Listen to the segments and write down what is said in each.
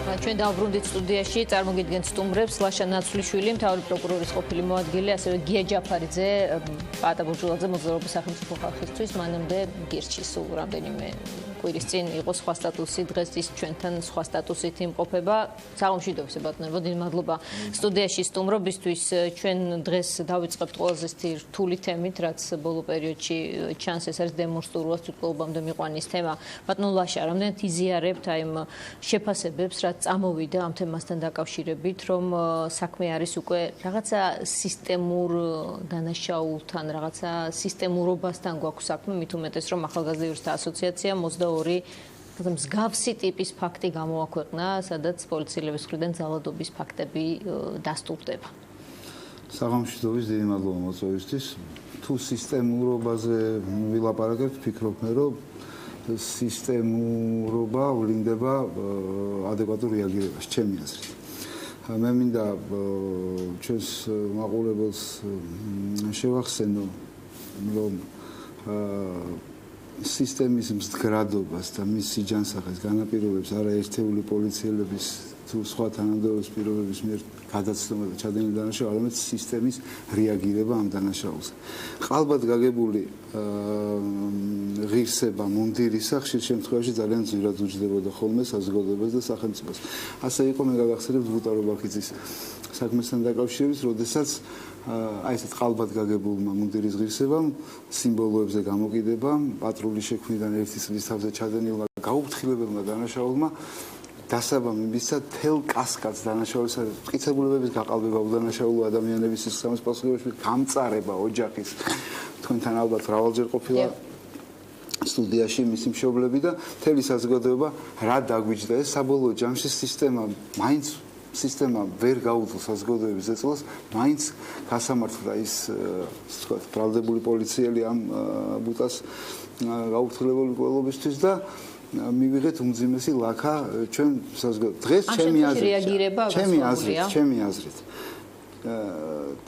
ჩვენ დავბრუნდით სტუდიაში, წარმოგიდგენთ სტუმრებს ლაშა ნაცვლიშვილი, მთავარი პროკურორის ყოფილი მოადგილე, ასევე გია ჯაფარიძე, პაატა ბურჯულაძე მოძრაობის სახელმწიფო ხალხისთვის, მანამდე გირჩი სულ რამდენიმე კვირის წინ იყო სხვა სტატუსი, დღეს ის ჩვენთან სხვა სტატუსით იმყოფება. საღამოშიდობს ბატონებო, დიდი მადლობა სტუდიაში სტუმრობისთვის. ჩვენ დღეს დავიწყებთ ყველაზე რთული თემით, რაც ბოლო პერიოდში ჩანს, ეს არის დემონსტრუას თვითმკვლელობამდე მიყვანის თემა. ბატონო ლაშა, რამდენად იზიარებთ აი იმ შეფასებებს, რაც წამოვიდა ამ თემასთან დაკავშირებით, რომ საქმე არის უკვე რაღაცა სისტემურ დანაშაულთან, რაღაცა სისტემურობასთან გვაქვს საქმე, მით უმეტეს რომ ახალგაზრდა იურისტთა ასოციაცია 22 მსგავსი ტიპის ფაქტი გამოაქვეყნა, სადაც პოლიციელების მხრიდან ძალადობის ფაქტები დასტურდება. საღამოშიდობის დიდი მადლობა მოწვევისთვის. თუ სისტემურობაზე ვილაპარაკებთ, ფიქრობ მე, რომ სისტემურობა ვლინდება ადეკვატურ რეაგირებას, ჩემი აზრით. მე მინდა ჩვენს მაყურებელს შევახსენო, რომ სისტემის მზდგრადობას და მის სიჯანსაღეს განაპირობებს არა ერთეული პოლიციელების თუ სხვა თანამდებობის პირობების მიერ გადაცნობა და ჩადენილი დანაშაული, არამედ სისტემის რეაგირება ამ დანაშაულზე. ყალბად გაგებული ღირსება მუნდირისა ხშირ შემთხვევაში ძალიან ძვირად უჯდებოდა ხოლმე საზოგადოებას და სახელმწიფოს. ასე იყო, მე გავახსენებთ ვუტარო ბაქიძის საქმესთან დაკავშირებით, როდესაც აი ესეთ ყალბად გაგებულმა მუნდირის ღირსებამ, სიმბოლოებზე გამოკიდებამ, პატრულის შექმნიდან ერთი წლის თავზე ჩადენილმა გაუფრთხილებელმა დანაშაულმა დასაბამი მისცა თელ კასკადს დანაშაულისა და მტკიცებულებების გაყალბება უდანაშაულო ადამიანების სისხლის პასუხისმგებლობის გამწარება ოჯახის თქვენთან ალბათ მრავალჯერ ყოფილა სტუდიაში მისი მშობლები და მთელი საზოგადოება რა დაგვიჯდა ეს საბოლოო ჯამში სისტემა ვერ გაუძლო საზოგადოების ზეწოლას, მაინც გასამართლა ის თქვა ბრალდებული პოლიციელი ამ ბუტას გაუფრთხილებული მკვლელობისთვის და მივიღეთ უმძიმესი ლაქა ჩვენ საზოგადოებას. დღეს ჩემი აზრით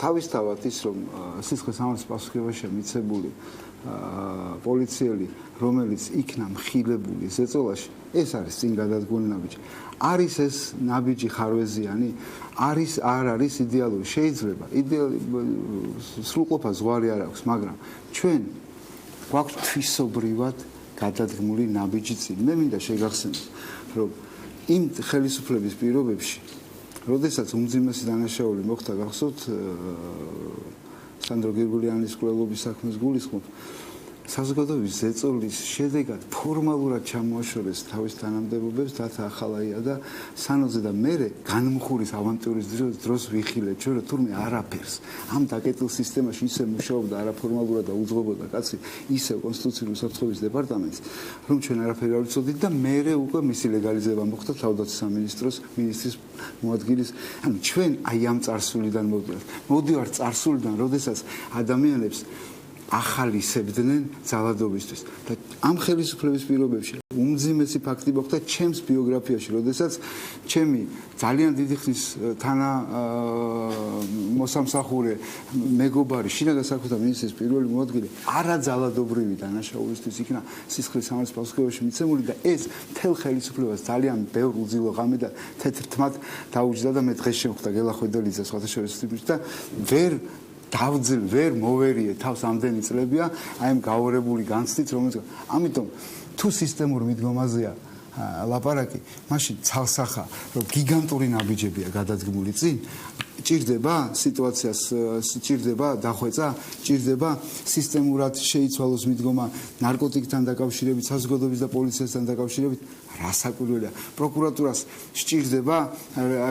თავისთავად ის რომ სისხლის სამართლის პასუხისმგებლობაშია მიცემული პოლიციელი, რომელიც იქნა მხილებული ზეწოლაში, ეს არის წინ გადადგმული ნაბიჯი. არის ეს ნაბიჯი ხარვეზიანი? არ არის იდეალური? შეიძლება სრულყოფა ზღვარი არ აქვს, მაგრამ ჩვენ გვაქვს თვისობრივად გადადგმული ნაბიჯი წინ. მე მინდა შეგახსენოთ, რომ იმ ხელისუფლების პირობებში, როდესაც უმძიმესი დანაშაული მოხდა, გახსოვთ სანდრო გირგულიანის მკვლელობის საქმეს გულისხმობ, საზოგადოების ზეწოლის შედეგად ფორმალურად ჩამოაშორეს თავის თანამდებობებს დათა ახალაია და სანოზე და მერე განმხურის ავანტურის დროს ვიხილეთ ჩვენ, რომ თურმე არაფერს ამ დაკეტილ სისტემაში ისე მუშაობდა არაფორმალურად და უძღვებოდა კაცი ისევ კონსტიტუციური უსაფრთხოების დეპარტამენტს, რომ ჩვენ არაფერი არ ვიცოდით და მერე უკვე მისი ლეგალიზება მოხდა თავდაცვის სამინისტროს მინისტრის მოადგილის. ანუ ჩვენ აი ამ წარსულიდან მოვდივართ წარსულიდან, როდესაც ადამიანებს ახალისებდნენ ძალადობისთვის და ამ ხელისუფლების პირობებში უმძიმესი ფაქტი მოხდა ჩემს ბიოგრაფიაში, როდესაც ჩემი ძალიან დიდი ხნის მოსამსახურე მეგობარი შინაგან საქმეთა მინისტრის პირველი მოადგილე არაძალადობრივი დანაშაულისთვის იქნა სისხლის სამართლის პასუხისმგებლობაში მიცემული და ეს მთელ ხელისუფლებას ძალიან ბევრ უძილო ღამე და თეთრ თმად დაუჯდა და მე დღეს შემხვდა გელა ხვედელიძე სხვათა შორის და ვერ მოვერიე თავს ამდენი წლებია აი ამ გაორებული განცდით, რომელიც ამიტომ თუ სისტემურ მიდგომაზეა ლაპარაკი, მაშინ ცალსახა რომ გიგანტური ნაბიჯებია გადადგმული წინ, ჭირდება სიტუაციას, ჭირდება დახვეწა, ჭირდება სისტემურად შეიცვალოს მიდგომა ნარკოტიკთან დაკავშირებით, საზოგადოების და პოლიციასთან დაკავშირებით, რასაკვირველია. პროკურატურას სჭირდება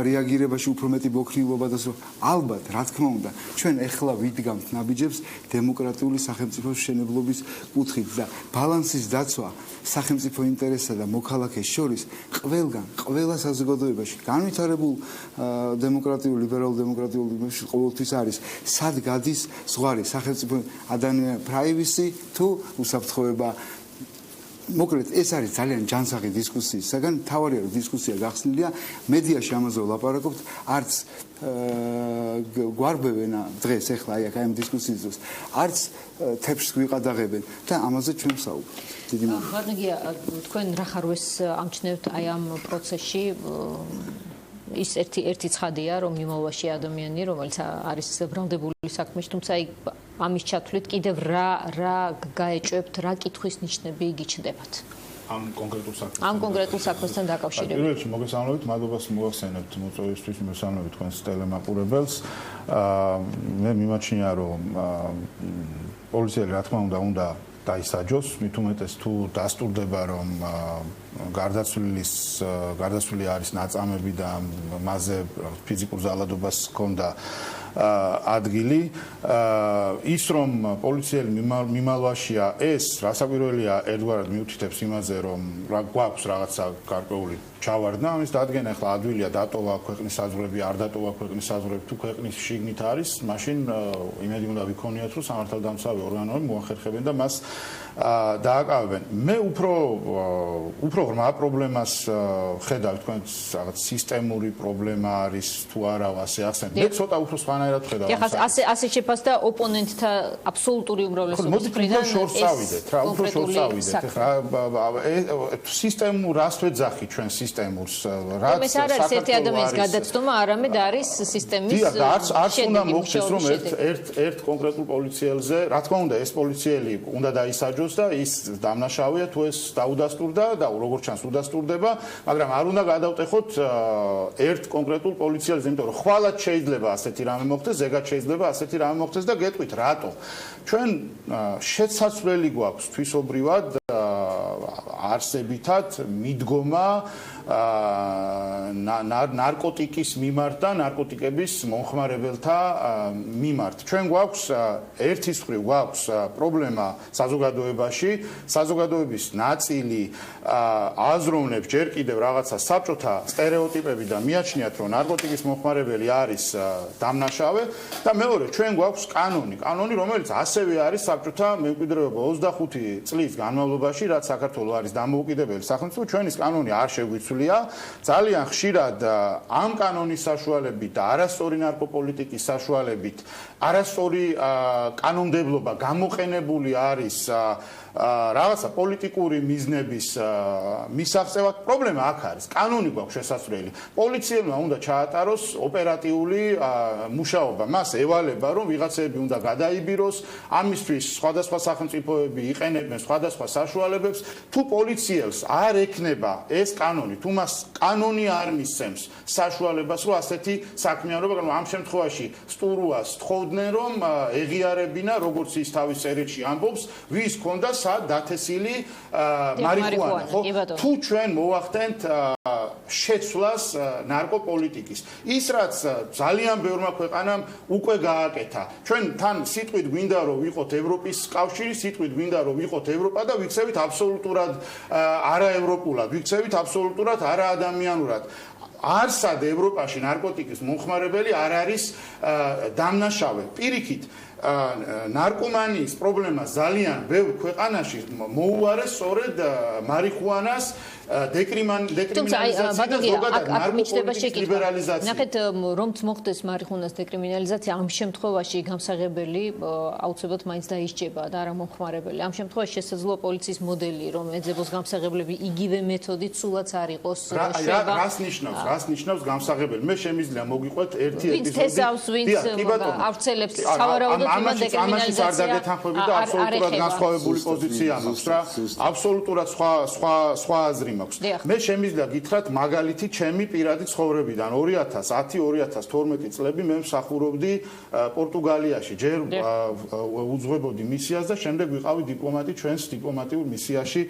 რეაგირებაში უფრო მეტი მოქნილობა და ალბათ, რა თქმა უნდა, ჩვენ ეხლა ვიდგამთ ნაბიჯებს დემოკრატიული სახელმწიფოს მშენებლობის კუთხით და ბალანსის დაცვა სახელმწიფო ინტერესსა და მოქალაქეს შორის ყველა საზოგადოებაში განვითარებულ დემოკრატიულ ლიბერალურ დემოკრატიულ რეგიონებში ყოველთვის არის სად გადის ზღვარი სახელმწიფო ადამიან პრაივისი თუ უსაფრთხოება მოკლედ ეს არის ძალიან ჯანსაღი დისკუსიის საგან თავარია რომ დისკუსია გახსნილია მედიაში ამაზე ვლაპარაკობთ არც გვარბევენ დღეს ახლა აი ამ დისკუსიის დროს არც თეფშს გვიყადაღებენ და ამაზე ჩვენ ვსაუბრობთ დიდი მადლობა ხარნაგია თქვენ რა ხარვეს ამჩნევთ აი ამ პროცესში ის ერთი ცხადია რომ მიმოვლაში ადამიანი რომელიც არის ბრალდებული საქმეში თუმცა აი ამის ჩათვლით კიდევ რა გაეჭვებთ რა კითხვის ნიშნები გიჩნდებათ ამ კონკრეტულ საქმესთან დაკავშირებით. პირველ რიგში მოგესალმებით, მადლობას მოგახსენებთ მოწვევისთვის, მოგესალმებით თქვენს ტელემაყურებელს. მე მიმაჩნია რომ პოლიციელი რა თქმა უნდა დაისაჯოს, მით უმეტეს თუ დასტურდება რომ გარდაცვლილი არის ნაწამები და მასზე ფიზიკურ ზალადობას ჰქონდა ადგილი ის რომ პოლიციელი მიმალვაშია ეს რასაკვირველია ერთგვარად მიუთითებს იმაზე რომ გვაქვს რაღაცა გარკვეული ჩავარდნა ამის დადგენა ახლა ადვილია დატოვა ქვეყნის საზღვრები არ დატოვა ქვეყნის საზღვრები თუ ქვეყნის შიგნით არის მაშინ იმედი უნდა ვიქონიოთ რომ სამართალდამცავი ორგანოები მოახერხებენ და მას დააკავებენ მე უფრო ღრმა პრობლემას ხედავ თქვენს რაღაც სისტემური პრობლემა არის თუ არა ასე ახსენეთ მე ცოტა უფრო სხვანაირად ხედავ ეხლა ასე შეფასდა ოპონენტთა აბსოლუტური უმრავლესობის მხრიდან შორს წავიდეთ რა უფრო შორს წავიდეთ ეხლა სისტემურ რას ვეძახი ჩვენ სისტემურს რაც ეს არ არის ერთი ადამიანის გადაცდომა არამედ არის სისტემის არც უნდა მოხდეს რომ ერთ კონკრეტულ პოლიციელზე რა თქმა უნდა ეს პოლიციელი უნდა დაისაჯოს და ის დამნაშავეა თუ ეს დაუდასტურდა და როგორც ჩანს უდასტურდება მაგრამ არ უნდა გადავტეხოთ ერთ კონკრეტულ პოლიციელზე იმიტომ რომ ხვალად შეიძლება ასეთი რამე მოხდეს ზეგად შეიძლება ასეთი რამე მოხდეს და გეტყვით რატო ჩვენ შეცაცვლელი გვაქვს თვისობრივად არსებითად მიდგომა ნარკოტიკის მიმართ და ნარკოტიკების მომხმარებელთა მიმართ. ჩვენ გვაქვს ერთის მხრივ გვაქვს პრობლემა საზოგადოებაში, საზოგადოების ნაწილი აზროვნებს ჯერ კიდევ რაღაცა საბჭოთა სტერეოტიპები და მიაჩნიათ რომ ნარკოტიკის მომხმარებელი არის დამნაშავე და მეორე ჩვენ გვაქვს კანონი, რომელიც ასევე არის საბჭოთა მემკვიდრეობა 25 წლის განმავლობაში, რაც საქართველოს არის დამოუკიდებელი სახელმწიფო, ჩვენ ის კანონი არ შეგვიცვლია ძალიან ხშირად ამ კანონის საშუალებით და არასწორი ნარკოპოლიტიკის საშუალებით არასწორი კანონმდებლობა გამოყენებული არის რაღაცა პოლიტიკური მიზნების მისაღწევად პრობლემა აქ არის კანონი გვაქვს შესაძლებელი პოლიციელმა უნდა ჩაატაროს ოპერატიული მუშაობა მას ევალება რომ ვიღაცები უნდა გადაიბიროს ამისთვის სხვადასხვა სახელმწიფოები იყენებენ სხვადასხვა საშუალებებს თუ პოლიციელს არ ექნება ეს კანონი თუ მას კანონი არ მისცემს საშუალებას რომ ასეთი საქმიანობა მაგრამ ამ შემთხვევაში სტურუას თხოვდნენ რომ ეღიარებინა როგორც ის თავის წერილში ამბობს ვის ქონდა დათესილი მარიხუანა ხო თუ ჩვენ მოვახდენთ შეცვლას ნარკოპოლიტიკის ის რაც ძალიან ბევრმა ქვეყანამ უკვე გააკეთა ჩვენ თან სიტყვით გვინდა რომ ვიყოთ ევროპის კავშირი სიტყვით გვინდა რომ ვიყოთ ევროპა და ვიქცევით აბსოლუტურად არაევროპულად ვიქცევით აბსოლუტურად არაადამიანურად არსად ევროპაში ნარკოტიკის მომხმარებელი არ არის დამნაშავე პირიქით ნარკომანიის პრობლემა ძალიან ბევრ ქვეყანაში მოუარეს სწორედ მარიხუანას დეკრიმინალიზაცია და ზოგადად ნარკოპოლიტიკის ლიბერალიზაცია. ნახეთ, რომც მოხდეს მარიხუანას დეკრიმინალიზაცია, ამ შემთხვევაში გამსაღებელი აუცილებლად მაინც დაისჯება და არა მომხმარებელი. ამ შემთხვევაში შესაძლოა პოლიციის მოდელი, რომ ეძებოს გამსაღებლები იგივე მეთოდით სულაც არ იყოს შვება. რას ნიშნავს გამსაღებელი? მე შემიძლია მოგიყვეთ ერთი ეპიზოდი. ვინც თესავს, ვინც ავრცელებს სავარაუდოდ იმან დეკრიმინალიზაცია არ დაგეთანხმები და აბსოლუტურად განსხვავებული პოზიცია მაქვს რა. აბსოლუტურად სხვა აზრი მე შემიძლია გითხრათ მაგალითი ჩემი პირადი ცხოვრებიდან 2010-2012 წლები მე მსახურობდი პორტუგალიაში ჯერ უძღვებოდი მისიას და შემდეგ ვიყავი დიპლომატი ჩვენს დიპლომატიურ მისიაში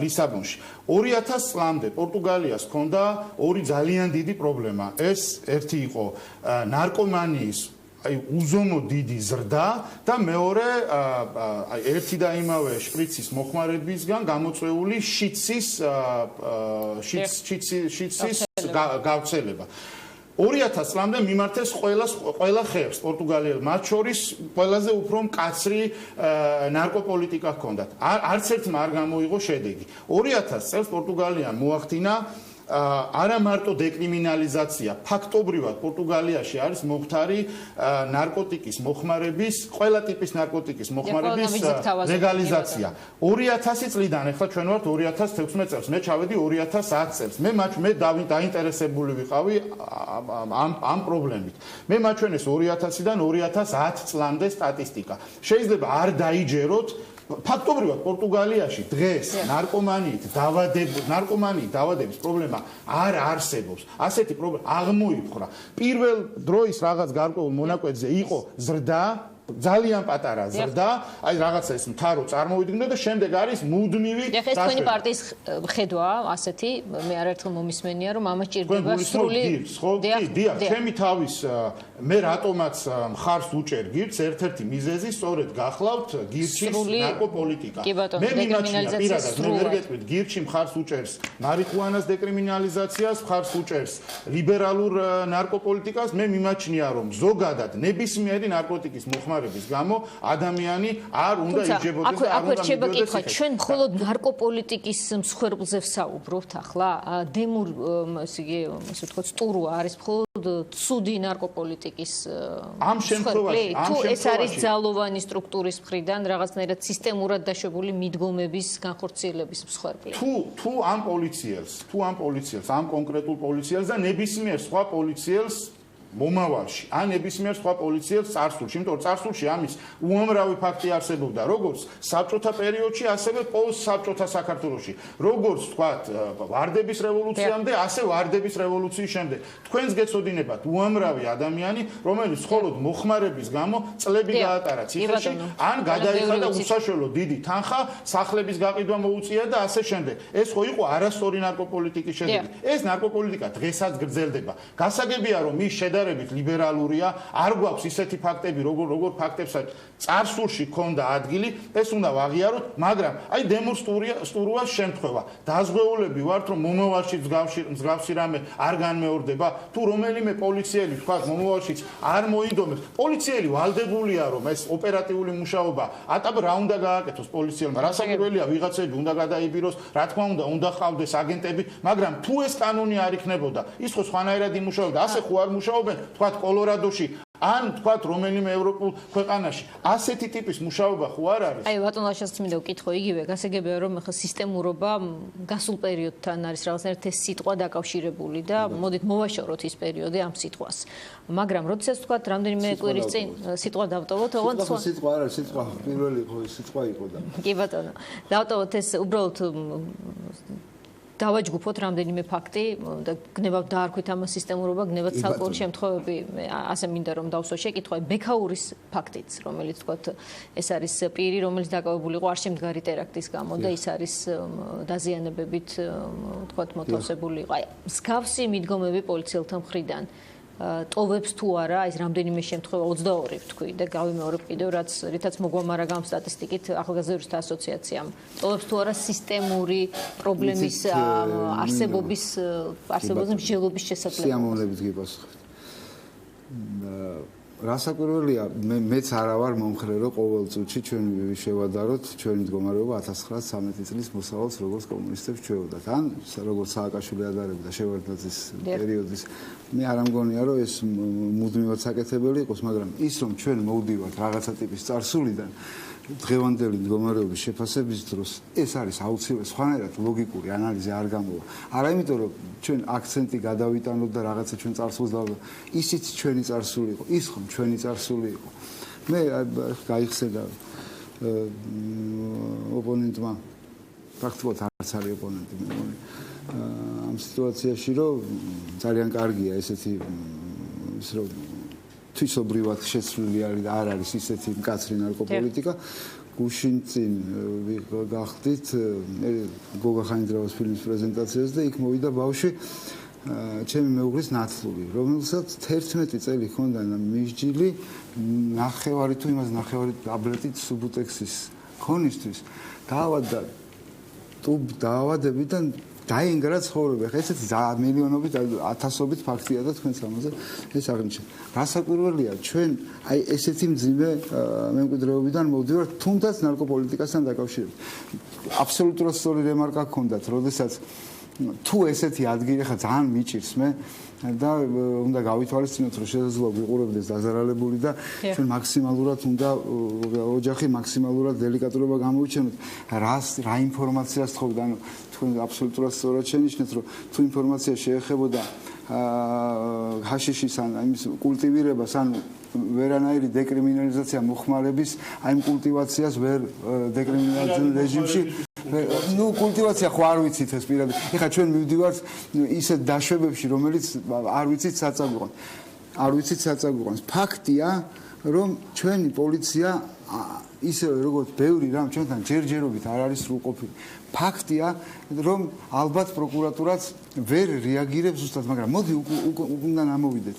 ლისაბონში 2000 წლამდე პორტუგალიას ჰქონდა ორი ძალიან დიდი პრობლემა ეს ერთი იყო ნარკომანიის უზომო დიდი ზრდა და მეორე ერთი და იმავე შპრიცის მოხმარებისგან გამოწვეული შიცის გავრცელება. 2000 წლამდე მიმართეს ყველა ხერხს პორტუგალიელ, მათ შორის ყველაზე უფრო მკაცრი ნარკოპოლიტიკა ჰქონდათ. არც ერთმა არ გამოიღო შედეგი. 2000 წელს პორტუგალიამ მოახდინა არა მარტო დეკრიმინალიზაცია, ფაქტობრივად პორტუგალიაში არის მომხდარი ნარკოტიკის მოხმარების, ყველა ტიპის ნარკოტიკის მოხმარების ლეგალიზაცია. 2000 წლიდან, ახლა ჩვენ ვართ 2016 წელს, მე ჩავედი 2010 წელს. მე დაინტერესებული ვიყავი ამ პრობლემით. მე მაჩვენეს 2000-დან 2010 წლამდე სტატისტიკა. შეიძლება არ დაიჯეროთ ფაქტობრივად პორტუგალიაში დღეს ნარკომანიით დაავადების პრობლემა არ არსებობს. ასეთი პრობლემა აღმოიფხვრა. პირველ დროის რაღაც გარკვეულ მონაკვეთზე იყო ზრდა, ძალიან პატარა ზრდა, აი რაღაცა ეს მთავრო წარმოვიდგინდა და შემდეგ არის მუდმივი ეს თქვენი პარტიის ხედვა ასეთი, მე არაერთხელ მომისმენია რომ ამას ჭირდება სრული დიახ, ჩემი თავის მე რატომაც მხარს უჭერ გირჩს, ერთ-ერთი მიზეზი სწორედ გახლავთ გირჩის ნარკოპოლიტიკა. მე მიმაჩნია პირადად მე ვერ გეტყვით გირჩი მხარს უჭერს მარიხუანას დეკრიმინალიზაციას, მხარს უჭერს ლიბერალურ ნარკოპოლიტიკას, მე მიმაჩნია რომ ზოგადად ნებისმიერი ნარკოტიკის მოხმარების გამო ადამიანი არ უნდა იჯებოდეს და არ უნდა მიდიოდეს. ჩვენ მხოლოდ ნარკოპოლიტიკის მსხვერპლზე ვსაუბრობთ ახლა. დემურ ესე ვთქვათ სტურვა არის მხოლოდ ცუდი ნარკოპოლიტიკის ამ შემთხვევაში თუ ეს არის ძალოვანი სტრუქტურის მხრიდან რაღაცნაირად სისტემურად დაშვებული მიდგომების განხორციელების მსხვერპლი. თუ ამ პოლიციელს, ამ კონკრეტულ პოლიციელს და ნებისმიერ სხვა პოლიციელს მომავალში, ან ნებისმიერ სხვა პოლიციელს წარსულში, იმიტომ რომ წარსულში ამის უამრავი ფაქტი არსებობდა, როგორც საბჭოთა პერიოდში, ასევე პოსტსაბჭოთა საქართველოში, როგორც ვთქვათ, ვარდების რევოლუციამდე, ასე ვარდების რევოლუციის შემდეგ. თქვენს გეცოდინებათ უამრავი ადამიანი, რომელიც მხოლოდ მოხმარების გამო წლები გაატარა ციხეში, ან გადაიხადა უსაშველო დიდი თანხა, სახლების გაყიდვა მოუწია და ასე შემდეგ. ეს ხო იყო არასწორი ნარკოპოლიტიკის შედეგი. ეს ნარკოპოლიტიკა დღესაც გრძელდება. გასაგებია რომ ის შედარებით ლიბერალურია, არ გვაქვს ისეთი ფაქტები, როგორ ფაქტებსაც წარსულში ჰქონდა ადგილი, ეს უნდა ვაღიაროთ, მაგრამ აი დემურ სტურვას შემთხვევა. დაზღვეულები ვართ, რომ მომავალში მსგავსი რამე არ განმეორდება, თუ რომელიმე პოლიციელი თქვა მომავალშიც არ მოინდომებს. პოლიციელი ვალდებულია, რომ ეს ოპერატიული მუშაობა ატაბ რა უნდა გააკეთოს პოლიციელმა, რასაკვირველია ვიღაცები უნდა გადაიბიროს, რა თქმა უნდა ყავდეს აგენტები, მაგრამ თუ ეს კანონი არ იქნებოდა, ის ხო სხვანაირად იმუშაებდა, ასე ხო არ მუშაობენ, თქვა კოლორადოში ან თქვათ რომელიმე ევროპულ ქვეყანაში ასეთი ტიპის მუშაობა ხო არ არის? აი ბატონ ლაშას მინდა ვკითხო იგივე, გასაგებია რომ ახლა სისტემურობა გასულ პერიოდთან არის რაღაცნაირად ეს სიტყვა დაკავშირებული და მოდით მოვაშოროთ ის პერიოდი ამ სიტყვას. მაგრამ როდესაც თქვათ რამდენიმე კვირის წინ სიტყვა დავტოვოთ, ოღონდ სიტყვა არ არის, სიტყვა პირველი სიტყვა იყო და კი ბატონო, დავტოვოთ ეს უბრალოდ დავაჯგუფოთ რამდენიმე ფაქტი და გნებავთ დაარქვით ამ სისტემურობა, გნებავთ ცალკეულ შემთხვევები, ასე მინდა რომ დავსვა შეკითხვა ბექაურის ფაქტიც, რომელიც თქვათ ეს არის პირი, რომელიც დაკავებული იყო არშემდგარი ტერაქტის გამო და ის არის დაზიანებებით თქვათ მოთავსებული იყო. აი მსგავსი მიდგომები პოლიციელთა მხრიდან ტოვებს თუ არა ეს რამდენიმე შემთხვევა 22 ვთქვი და გავიმეორებ კიდევ რითაც მოგვამარა გამ სტატისტიკით ახალგაზრდთა ასოციაციამ ტოვებს თუ არა სისტემური პრობლემის არსებობის მსჯელობის შესაძლებლობას. სიამოვნებით გიპასუხებთ. რასაკვირველია, მეც არა ვარ მომხრე, რომ ყოველ წუთში ჩვენ შევადაროთ ჩვენი მდგომარეობა 1913 წლის მოსავალს როგორც კომუნისტებს ჩვევდათ. ან როგორც სააკაშვილი ადარებდა შევარდნაძის პერიოდის. მე არ ამგონია, რომ ეს მუდმივად საკეთებელი იყოს, მაგრამ ის რომ ჩვენ მოვდივართ რაღაცა ტიპის წარსულიდან დღევანდელი მდგომარეობის შეფასების დროს ეს არის აუცილებელი სხვანაირად ლოგიკური ანალიზი არ გამოვა. არა იმიტომ რომ ჩვენ აქცენტი გადავიტანოთ და რაღაცა ჩვენ წარსულს დავდოთ. ისიც ჩვენი წარსული იყო, ის ხომ ჩვენი წარსული იყო. მე გაიხსენა ოპონენტმა ფაქტობრივად არც არის ოპონენტი მე მგონი ამ სიტუაციაში რომ ძალიან კარგია ესეთი ის რომ თვისობრივად შეცვლილი არ არის ისეთი მკაცრი ნარკოპოლიტიკა. გუშინ წინ გახდით გოგა ხაინდრავას ფილმის პრეზენტაციას და იქ მოვიდა ბავშვი ჩემი მეუღლის ნაცვლური, რომელსაც 11 წელი ჰქონდა მისჯილი ნახევარი თუ იმას ნახევარი ტაბლეტით სუბუტექსის ქონისთვის დაავადდა ტუბ დაავადებიდან დაინგრა ცხოვრება. ესეთი მილიონობით, ათასობით ფაქტია და თქვენს ამაზე ეს აღნიშნეთ. რასაკვირველია, ჩვენ აი ესეთი მძიმე მემკვიდრეობიდან მოვდივართ, თუნდაც ნარკოპოლიტიკასთან დაკავშირებით. აბსოლუტურად სწორი რემარკა გქონდათ, როდესაც თუ ესეთი ადგილი ხა ძალიან მიჭირს მე და უნდა გავითვალისწინოთ, რომ შესაძლოა ვიყურებდეს დაზარალებული და ჩვენ მაქსიმალურად უნდა ოჯახი მაქსიმალურად დელიკატურობა გამოვიჩენოთ. რა ინფორმაციას თხოვთ, ანუ თქვენ აბსოლუტურად სწორად შენიშნეთ, რომ თუ ინფორმაცია შეეხებოდა ჰაშიშის ან იმის კულტივირებას, ანუ ვერანაირი დეკრიმინალიზაცია მოხმარების, აი იმ კულტივაციას ვერ დეკრიმინალიზაციურ რეჟიმში კულტივაცია ხო არ ვიცით ეს პირადად. ეხლა ჩვენ მივდივართ ისეთ დაშვებებში, რომელიც არ ვიცით საწაგვიყონ. არ ვიცით საწაგვიყონს. ფაქტია, რომ ჩვენი პოლიცია ისე როგორც ბევრი რამ ჩვენთან ჯერჯერობით არ არის სრულყოფილი. ფაქტია, რომ ალბათ პროკურატურაც ვერ რეაგირებს ზუსტად, მაგრამ მოდი უკან ამოვიდეთ.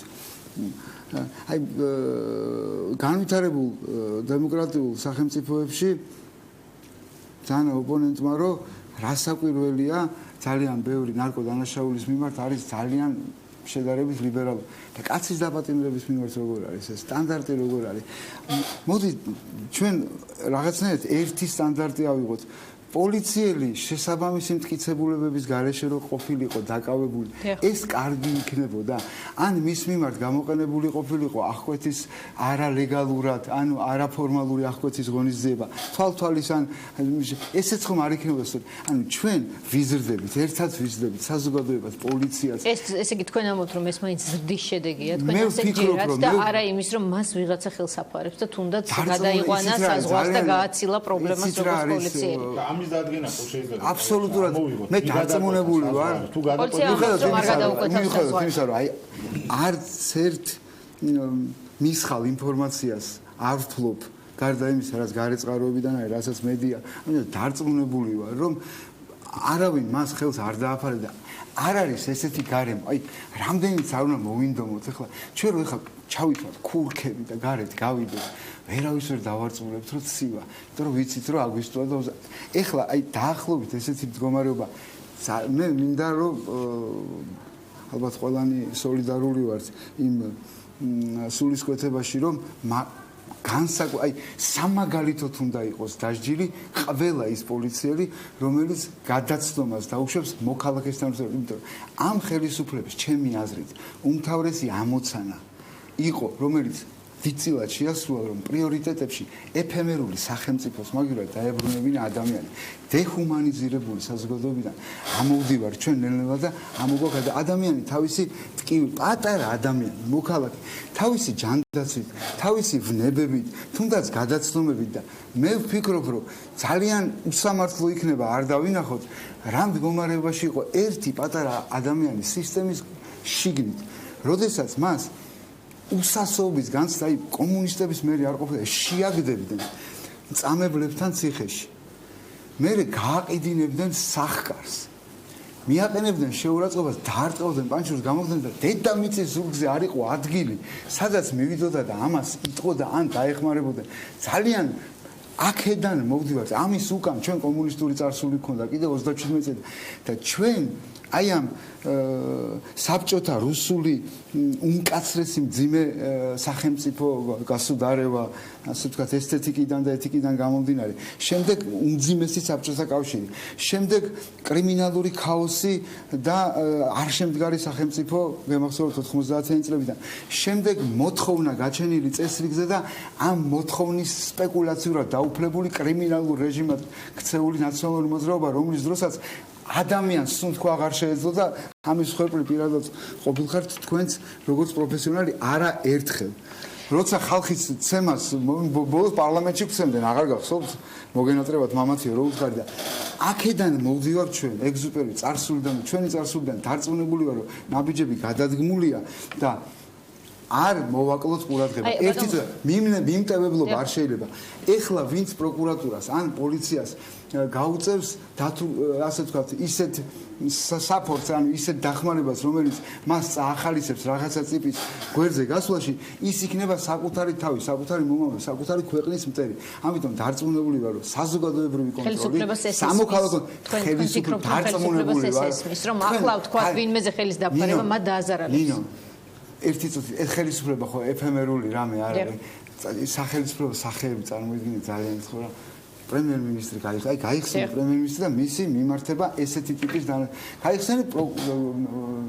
აი განვითარებულ დემოკრატიულ სახელმწიფოებში ძალიან ოპონენტმა რომ რასაკვირველია ძალიან ბევრი ნარკოდანაშაულის მიმართ არის ძალიან შედარებით ლიბერალური და კაცის დაპატიმრების მიმართ როგორ არის ეს სტანდარტი როგორ არის მოდი ჩვენ რაღაცნაირად ერთი სტანდარტი ავიღოთ პოლიციელი შესაბამისი მტკიცებულებების გარეშე რო ყოფილიყო დაკავებული ეს კარგი იქნებოდა ან მის მიმართ გამოყენებული ყოფილიყო აღკვეთის არალეგალურად ანუ არაფორმალური აღკვეთის ღონისძიება თვალთვალის ან ესეც ხომ არ იქნებოდა ანუ ჩვენ ვიზრდებით ერთად ვიზრდებით საზოგადოებას პოლიციას ესე იგი თქვენ ამბობთ რომ ეს მაინც ზრდის შედეგია თქვენ ასე ჯერათ და არა იმის რომ მას ვიღაცა ხელს აფარებს და თუნდაც გადაიყვანა საზღვარს და გააცილა პრობლემას როგორც პოლიციელი ამის დადგენა ხო შეიძლება აბსოლუტურად მე დარწმუნებული ვარ თუ გადაყვანილი აი არც ერთ მისხალ ინფორმაციას არ ვთვლობ გარდა იმისა რაც გარეწყაროებიდან არის რასაც მედია მე დარწმუნებული ვარ რომ არავინ მას ხელს არ დააფარებდა არ არის ესეთი გარემო აი რამდენიც არ უნდა მოვინდომოთ ახლა ჩვენ რო ახლა ჩავითვალთ ქურქები და გარეთ გავიდეთ ვერავის ვერ დავარწმუნებთ რომ ცივა იმიტომ რომ ვიცით რომ აგვისტოა და ეხლა აი დაახლოებით ესეთი მდგომარეობა მე მინდა რომ ალბათ ყველანი სოლიდარული ვართ იმ სულისკვეთებაში რომ აი სამაგალითოდ უნდა იყოს დასჯილი ყველა ის პოლიციელი რომელიც გადაცდომას დაუშვებს მოქალაქესთან იმიტომ ამ ხელისუფლების ჩემი აზრით უმთავრესი ამოცანა იყო რომელიც ვიცილად შეასრულა რომ პრიორიტეტებში ეფემერული სახელმწიფოს მაგალითად დაებრუნებინა ადამიანი დეჰუმანიზირებული საზოგადოებიდან ამოვდივარ ჩვენ ნელ-ნელა და ამოგვაქვს ადამიანი თავისი ტკივილი პატარა ადამიანი მოქალაქე თავისი ჯანდაცვით თავისი ვნებებით თუნდაც გადაცდომებით და მე ვფიქრობ რომ ძალიან უსამართლო იქნება არ დავინახოთ რა მდგომარეობაში იყო ერთი პატარა ადამიანი სისტემის შიგნით როდესაც მას უსასოობის განცდა აი კომუნისტების მერი არ ყოფილა შეაგდებდნენ წამებლებთან ციხეში მერე გააყიდინებდნენ სახკარს მიაყენებდნენ შეურაცხყოფას დაარტყავდნენ პანჩურს გამოგდნენ და დედამიწის ზურგზე არ იყო ადგილი სადაც მივიდოდა და ამას იტყოდა ან დაეხმარებოდა ძალიან აქედან მოვდივართ ამის უკან ჩვენ კომუნისტური წარსული გქონდა კიდე 37 წელი და ჩვენ აი ამ საბჭოთა რუსული უმკაცრესი მძიმე სახელმწიფო გასუდარევა ასე ვთქვათ ესთეტიკიდან და ეთიკიდან გამომდინარე შემდეგ უმძიმესი საბჭოთა კავშირი შემდეგ კრიმინალური ქაოსი და არ შემდგარი სახელმწიფო გემახსოვროთ 90-იანი წლებიდან შემდეგ მოთხოვნა გაჩენილი წესრიგზე და ამ მოთხოვნის სპეკულაციურად დაუფლებული კრიმინალურ რეჟიმად ქცეული ნაციონალური მოძრაობა რომლის დროსაც ადამიანს სუნთქვა აღარ შეეძლო და ამის ხვეპლი პირადად ყოფილხართ თქვენც როგორც პროფესიონალი არა ერთხელ როცა ხალხის ცემას ბოლოს პარლამენტში გცემდნენ აღარ გახსოვთ მოგენატრებათ მამათიო რო უთხარი და აქედან მოვდივართ ჩვენ ეგზუპერი წარსულიდან ჩვენი წარსულიდან დარწმუნებული ვარ რომ ნაბიჯები გადადგმულია და არ მოვაკლოთ ყურადღება. ერთი წუთი მიმტევებლობა არ შეიძლება. ეხლა ვინც პროკურატურას ან პოლიციას გაუწევს ასე ვთქვათ, ისეთ საფორს, ანუ ისეთ დახმარებას, რომელიც მას წაახალისებს რაღაცა ტიპის გვერდზე გასვლაში, ის იქნება საკუთარი თავი, საკუთარი მომავალი, საკუთარი ქვეყნის მტერი. ამიტომ დარწმუნებული ვარ, რომ საზოგადოებრივი კონტროლი, სამოქალაქო ხელისუფლება ესმის, რომ ახლა ვთქვათ, ვინმეზე ხელის დაფარება მათ დააზარალებს. ერთი წუთი, ხელისუფლება ხო ეფემერული რამე არ არის. სახელმწიფო სახეები წარმოიდგინეთ ძალიან ხო რა პრემიერ-მინისტრი გაიხსენა პრემიერ-მინისტრი და მისი მიმართება ესეთი ტიპის გაიხსენა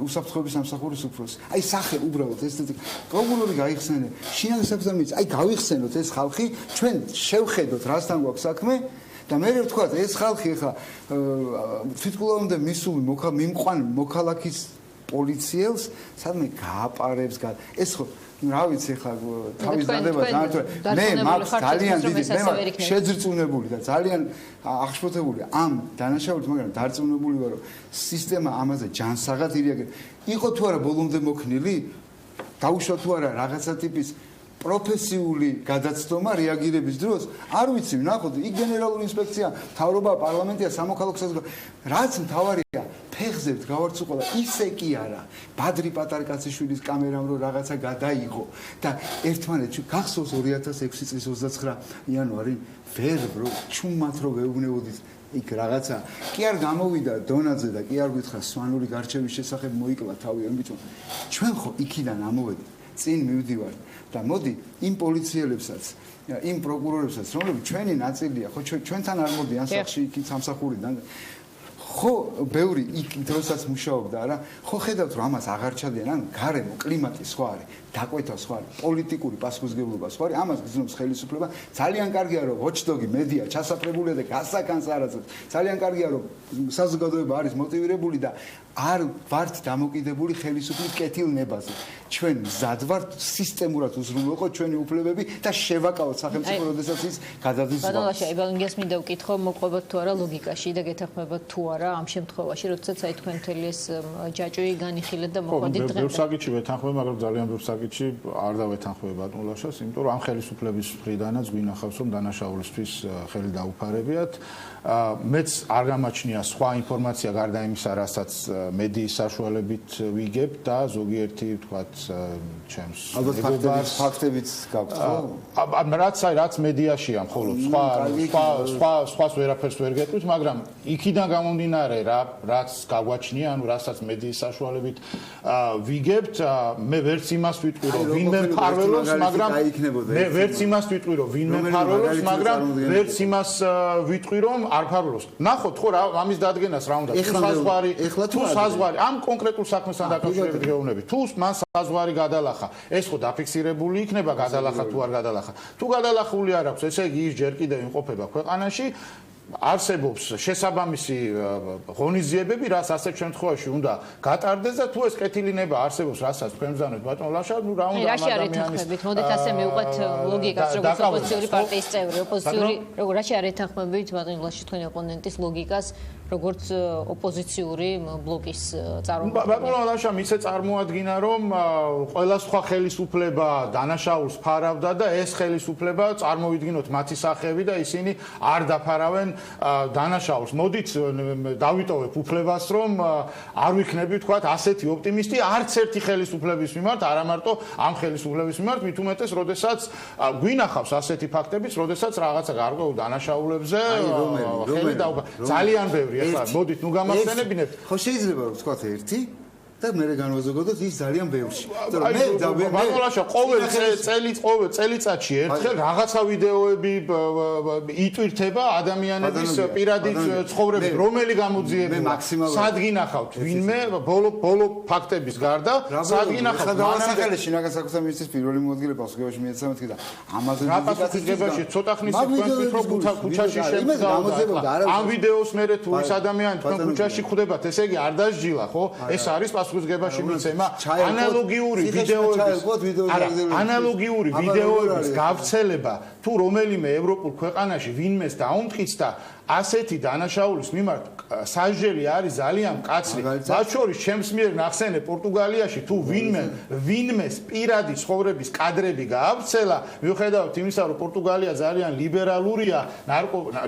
უსაფრთხოების სამსახურის უფროსი. აი სახე უბრალოდ ესეთი პროკურორი გაიხსენა. შინაგან საქმეთა აი გავიხსენოთ ეს ხალხი, ჩვენ შევხედოთ რასთან გვაქვს საქმე და მე ვთქვათ ეს ხალხი ახლა თვითმკვლელობამდე მისული მიმყვან მოქალაქის პოლიციელს სადმე გააპარებს ეს ხო რა ვიცი ხა თავის დადება მე მაქვს ძალიან დიდი მე მაქვს შეძრწუნებული და ძალიან აღშფოთებული ამ დანაშაულით მაგრამ დარწმუნებული ვარ რომ სისტემა ამაზე ჯანსაღად ირიაგებს იყო თუ არა ბოლომდე მოქნილი დაუშვა თუ არა რაღაცა ტიპის პროფესიული გადაცდომა რეაგირების დროს არ ვიცი ვნახოთ იქ გენერალური ინსპექცია მთავრობა პარლამენტია სამოქალაქო საზოგადოება რაც მთავარია ფეხზე გავარცუყო და ისე კი არა ბადრი პატარკაციშვილის კამერამ რო რაღაცა გადაიღო და ერთმანეთში გახსოვს 2006 წლის 29 იანვარი ვერ რო ჩუმად რო ვეუბნებოდით იქ რაღაცა კი არ გამოვიდა დონაძე და კი არ გითხრა სვანური გარჩევის შესახებ მოიკლა თავი ამიტომ ჩვენ ხო იქიდან ამოვედით წინ მივდივართ და მოდი იმ პოლიციელებსაც იმ პროკურორებსაც რომლებიც ჩვენი ნაწილია ხო ჩვენთან არ მოდიან სახში იქ სამსახურიდან ხო ბევრი იქ დროსაც მუშაობდა რა ხო ხედავთ რომ ამას აღარ ჩადიან ან გარემო კლიმატი სხვა არის დაკვეთა სხვა არის პოლიტიკური პასუხისმგებლობა სხვა არის ამას გზნობს ხელისუფლება ძალიან კარგია რომ watchdog-ი მედია ჩასაფრებულია და გასაკანს არაძლევს ძალიან კარგია რომ საზოგადოება არის მოტივირებული და არ ვართ დამოკიდებული ხელისუფლის კეთილნებაზე ჩვენ მზად ვართ სისტემურად უზრუნველყოთ ჩვენი უფლებები და შევაკავოთ სახელმწიფო როდესაც ის გადადის ზღვას. ბატონო შაიბალ ინგეს მინდა ვკითხო მოყვებათ თუ არა ლოგიკაში და გეთანხმებათ თუ არა ამ შემთხვევაში როდესაც აი თქვენ მთელი ეს ჯაჭვი განიხილეთ და მოყვებით დღემდე. ბევრ საკითხში ვეთანხმებ მაგრამ ძალიან ბევრ საკითხში არ დავეთანხმებ ბატონ ლაშას იმიტომ რომ ამ ხელისუფლების მხრიდანაც გვინახავს რომ დანაშაულისთვის ხელი დაუფარებიათ მეც არ გამაჩნია სხვა ინფორმაცია გარდა იმისა რასაც მედიის საშუალებით ვიგებ და ზოგიერთი ვთქვათ ჩემს ალბათ ფაქტებიც გაქვთ ხო? რაც მედიაშია მხოლოდ სხვას ვერაფერს ვერ გეტყვით მაგრამ იქიდან გამომდინარე რაც გაგვაჩნია ანუ რასაც მედიის საშუალებით ვიგებთ მე ვერც იმას ვიტყვი რომ ვინმე მფარველობს მაგრამ მე ვერც იმას ვიტყვი რომ ვინმე მფარველობს მაგრამ ვერც იმას ვიტყვი რომ არ ფარველობს ნახოთ ხო რა ამის დადგენას რა უნდა თუ საზღვარი ამ კონკრეტულ საქმესთან დაკავშირებით გეუბნები თუ მან საზღვარი გადალახა ეს ხო დაფიქსირებული იქნება გადალახა თუ არ გადალახა თუ გადალახული არ აქვს ესე იგი ის ჯერ კიდევ იმყოფება ქვეყანაში არსებობს შესაბამისი ღონისძიებები რაც ასეთ შემთხვევაში უნდა გატარდეს და თუ ეს კეთილინება არსებობს რასაც თქვენ ბრძანებთ ბატონ ლაშა ნუ რა უნდა ამ ადამიანის მოდით ასე მივყვეთ ლოგიკას როგორც ოპოზიციური პარტიის წევრი ოპოზიციური როგორ რაში არ ეთანხმებით ბატონ ლაშა თქვენი ოპონენტის ლოგიკას როგორც ოპოზიციური ბლოკის წარმომადგენელი ბატონ ლაშა მისე წარმოადგინა რომ ყველა სხვა ხელისუფლება დანაშაულს ფარავდა და ეს ხელისუფლება წარმოვიდგინოთ მათი სახეები და ისინი არ დაფარავენ დანაშაულს მოდით დავიტოვებ უფლებას რომ არ ვიქნები თქვათ ასეთი ოპტიმისტი არც ერთი ხელისუფლების მიმართ არა მარტო ამ ხელისუფლების მიმართ მით უმეტეს როდესაც გვინახავს ასეთი ფაქტებიც როდესაც რაღაცა გარკვეულ დანაშაულებზე ხელი დაუყარეთ ძალიან ბევრი ახლა მოდით ნუ გამახსენებინებთ ხო შეიძლება რომ თქვათ ერთი და მე განვაზოგოთ ის ძალიან ბევრში. ბატონაშა ყოველ წელიწადში ერთხელ რაღაცა ვიდეოები იტვირთება ადამიანების პირადი ცხოვრების რომელი გამოძიებაა სად გინახავთ ვინმე ბოლო ფაქტების გარდა სად გინახავთ განსახელე შინაგან საქმეთა მინისტრის პირველი მოადგილე პასუხისმგებაში მიეცემეთ და ამაზე პასუხისმგებაში ცოტა ხნის თქვენ თვითონ ქუჩაში შემდგარდა ამ ვიდეოს მერე თუ ის ადამიანი თქვენ ქუჩაში ხვდებათ ესე იგი არ დასჯილა ხო ეს არის პასუხისგებაში მიცემა ანალოგიური ვიდეოების გავრცელება თუ რომელიმე ევროპულ ქვეყანაში ვინმეს დაუმტკიცდა ასეთი დანაშაულის მიმართ სასჯელი არის ძალიან მკაცრი. მათ შორის ჩემს მიერ ნახსენე პორტუგალიაში თუ ვინმეს პირადი ცხოვრების კადრები გაავრცელა, მიუხედავად იმისა, რომ პორტუგალია ძალიან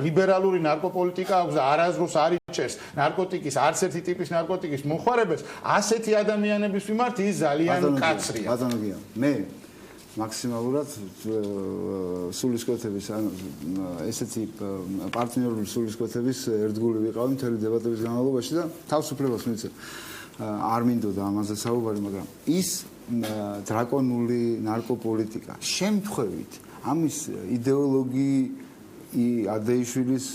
ლიბერალური ნარკოპოლიტიკა აქვს და არასდროს არ იჭერს ნარკოტიკის, არც ერთი ტიპის ნარკოტიკის მომხმარებელს, ასეთი ადამიანების მიმართ ის ძალიან მკაცრია. ბატონო, მე მაქსიმალურად სულისკვეთების ესეთი პარტნიორული სულისკვეთების ერთგული ვიყავი მთელი დებატების განმავლობაში და თავისუფლებას მივცე. არ მინდოდა ამაზე საუბარი, მაგრამ ის დრაკონული ნარკოპოლიტიკა შემთხვევით ამის იდეოლოგი ადეიშვილის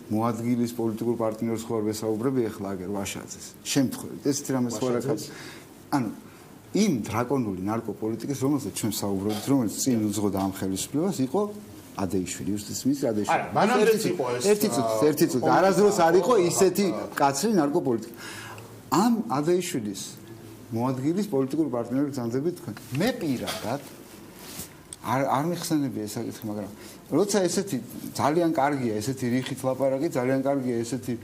მოადგილის პოლიტიკურ პარტნიორს ხوار ვესაუბრები ახლა აგერ ვაშაძეს. შემთხვევით ესეთი რამე სხვა რაკაც ანუ იმ დრაკონული ნარკოპოლიტიკის რომელსაც ჩვენ საუბრობთ, რომელიც წინ უძღოდა ამ ხელისუფლებას, იყო ადეიშვილი, უსტის მის ადეიშვილი. არა, მანამდეც იყო ეს. ერთი წუთი. არასდროს არ იყო ისეთი კაცრი ნარკოპოლიტიკა. ამ ადეიშვილის მოადგილის პოლიტიკური პარტნიორები გძანდებით თქვენ. მე პირადად არ მიხსენებია ეს საკითხი, მაგრამ როცა ესეთი ძალიან კარგია ესეთი რიხით ლაპარაკი, ძალიან კარგია ესეთი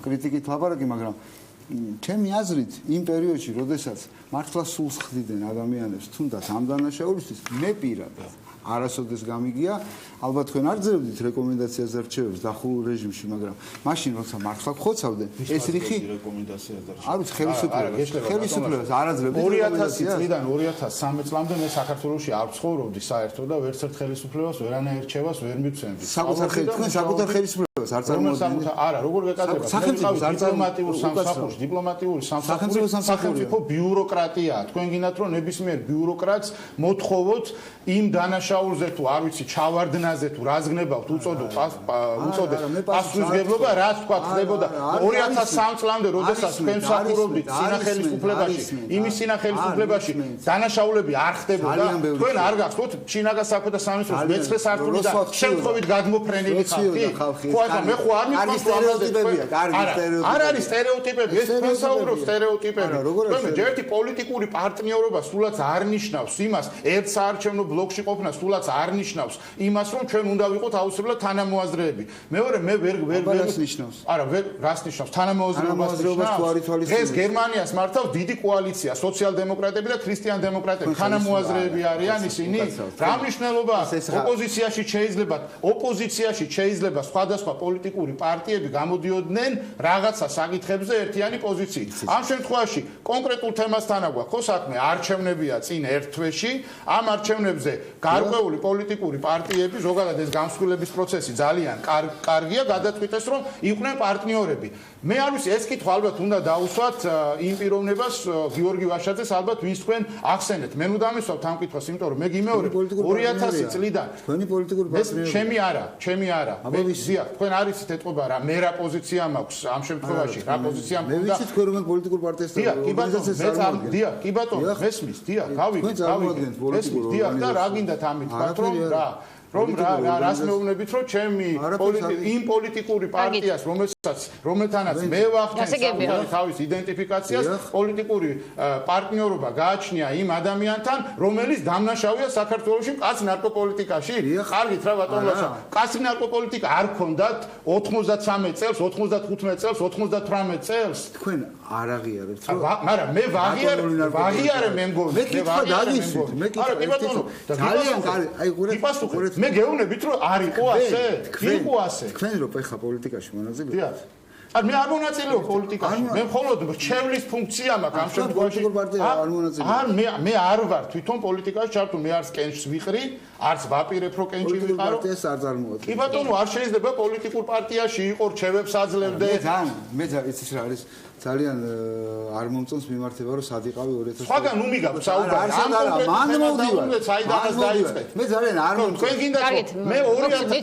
კრიტიკით ლაპარაკი, მაგრამ ჩემი აზრით იმ პერიოდში, როდესაც მართლა სულს ხდიდნენ ადამიანებს, თუნდაც ამ დანაშაულისთვის, მე პირადად არასოდეს გამიგია, ალბათ თქვენ არ ძლებდით რეკომენდაციას და რჩევებს დახურულ რეჟიმში, მაგრამ მაშინ როცა მართლა გხოცავდნენ, ეს რიხი რეკომენდაციას და არ ვიცი ხელისუფლებას არ აძლევდით 2000 წლიდან 2013 წლამდე მე საქართველოში არ ცხოვრობდი საერთოდ და ვერც ერთ ხელისუფლებას ვერანაირ რჩევას ვერ მივცემდი. საკუთარ ხელისუფლებას არც არ მოდი. არა, როგორ გეკადრება? დიპლომატიური სახელმწიფო ბიუროკრატია. თქვენ გინდათ რომ ნებისმიერ ბიუროკრატს მოთხოვოთ იმ დანაშაულზე თუ არ ვიცი ჩავარდნაზე თუ რაზგნებავთ უწოდოთ პასუხისმგებლობა რაც თქვა ხდებოდა 2003 წლამდე როდესაც თქვენ მსახურობდით სინახელისუფლებაში იმის სინახელისუფლებაში დანაშაულები არ ხდებოდა თქვენ არ გახსოვთ შინაგან საქმეთა სამინისტროს მეცხრე სართულიდან შემთხვევით გადმოფრენილი ხალხი მე ხო არ მიყვარს არ არის სტერეოტიპები ეს თქვენ საუბრობთ სტერეოტიპები თქვენ ერთი პოლიტიკური პარტნიორობა სულაც არ ნიშნავს იმას ერთ საარჩევნო ბლოკში ყოფნა სულაც არ ნიშნავს იმას რომ ჩვენ უნდა ვიყოთ აუცილებლად თანამოაზრეები მეორე მე ვერ ნიშნავს არა ვერ რას ნიშნავს თანამოაზრეობას ეს გერმანიას მართავს დიდი კოალიცია სოციალ-დემოკრატები და ქრისტიან-დემოკრატები თანამოაზრეები არიან ისინი რა მნიშვნელობა ოპოზიციაში შეიძლება სხვადასხვა პოლიტიკური პარტიები გამოდიოდნენ რაღაცა საკითხებზე ერთიანი პოზიციით ამ შემთხვევაში კონკრეტულ თემასთან აქვს ხო საქმე არჩევნებია წინ ერთ თვეში ამ არჩევნებზე გარკვეული პოლიტიკური პარტიები ზოგადად ეს გამსხვილების პროცესი ძალიან კარგია გადაწყვიტეს რომ იყვნენ პარტნიორები მე არ ვიცი ეს კითხვა ალბათ უნდა დაუსვათ იმ პიროვნებას გიორგი ვაშაძეს ალბათ ვინც თქვენ ახსენეთ მე ნუ დამისვავთ ამ კითხვას იმიტომ რომ მე გიმეორებ 2000 წლიდან თქვენი პოლიტიკური პარტნიორები ჩემი არა ზია თქვენ არიცით ეთყობა რა მე რა პოზიცია მაქვს ამ შემთხვევაში რა პოზიცია მქონდა მე ვიცი თქვენ რომელ პოლიტიკურ პარტიას კი ბატონო მესმის გავიგეთ და რა გინდათ ამით რომ რას მეუბნებით რომ ჩემი იმ პოლიტიკური პარტიას რომელთანაც მე ვახდენ თავის იდენტიფიკაციას პოლიტიკური პარტნიორობა გააჩნია იმ ადამიანთან რომელიც დამნაშავეა საქართველოში მკაცრ ნარკოპოლიტიკაში კარგით რა ბატონო მკაცრი ნარკოპოლიტიკა არ ქონდათ 93 წელს 95 წელს 98 წელს თქვენ არ აღიარებთ რომ მაგრამ მე ვაღიარე მე მგონი მე კითხვა დაგისვით მე კითხვა ძალიან კარგი აი ყურეთ მე გეუბნებით რომ არ იყო ასე იყო ასე თქვენ რო ხა პოლიტიკაში მონაწილეობთ არ მე არ მონაწილეობ პოლიტიკაში მე მხოლოდ რჩევლის ფუნქცია მაქვს ამ შემთხვევაში არ მე არ ვარ თვითონ პოლიტიკაში ჩართული მე არც კენჭს ვიყრი არც ვაპირებ რომ კენჭი ვიყარო კი ბატონო არ შეიძლება პოლიტიკურ პარტიაში იყო რჩევებს აძლევდე მე იცის რა არის ძალიან არ მომწონს მიმართება რომ სად იყავი 2000 სხვაგან უმიგავ საუბარი მან მოვდივარ საიდანაც დაიწყეთ მე ძალიან არ მომწონს თქვენ გინდათ მე 2000